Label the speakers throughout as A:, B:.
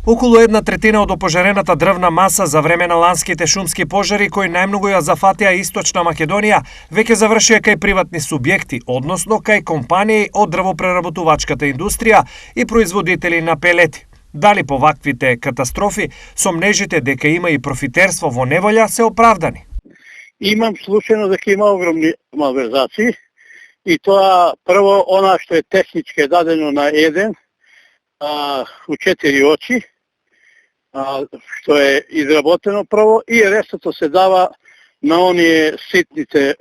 A: Околу 1/3 од опожарената дрвна маса за време на ланските шумски пожари кои најмногу ја зафатија Источна Македонија, веќе завршија кај приватни субјекти, односно кај компании од дрвопреработувачката индустрија и производители на пелети. Дали по ваквите катастрофи сомнежите дека има и профитерство во неволја се оправдани?
B: Имам слушано дека има огромни малверзации и тоа прво она што е технички дадено на еден у 4 очи, што е изработено прво и рестото се дава на оние ситните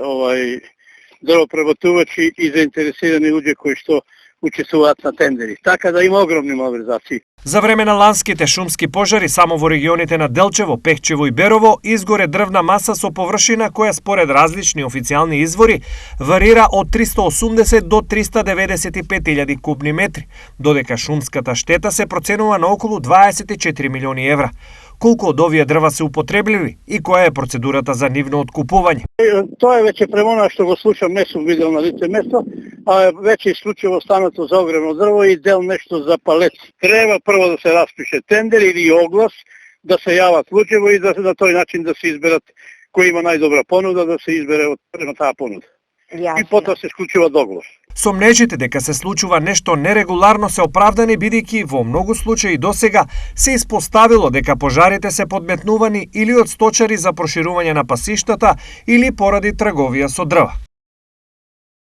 B: дрвопреработувачи и заинтересирани луѓе кои што учествуваат на тендери. Така да има огромни малверзации.
A: За време на ланските шумски пожари само во регионите на Делчево, Пехчево и Берово изгоре дрвна маса со површина која според различни официјални извори варира од 380 до 395.000 кубни метри, додека шумската штета се проценува на околу 24 милиони евра. Колку од овие дрва се употребливи и која е процедурата за нивно откупување?
B: Тоа е веќе премона што го слушам, не сум видел на лице место, а веќе случајно станато за огромно дрво и дел нешто за палет. Треба прво да се распише тендер или оглас, да се јават луѓе и да на тој начин да се изберат кој има најдобра понуда, да се избере од према таа понуда. И потоа се склучува договор.
A: Сомнежите дека се случува нешто нерегуларно се оправдани бидејќи во многу случаи досега се испоставило дека пожарите се подметнувани или од сточари за проширување на пасиштата или поради трговија со дрва.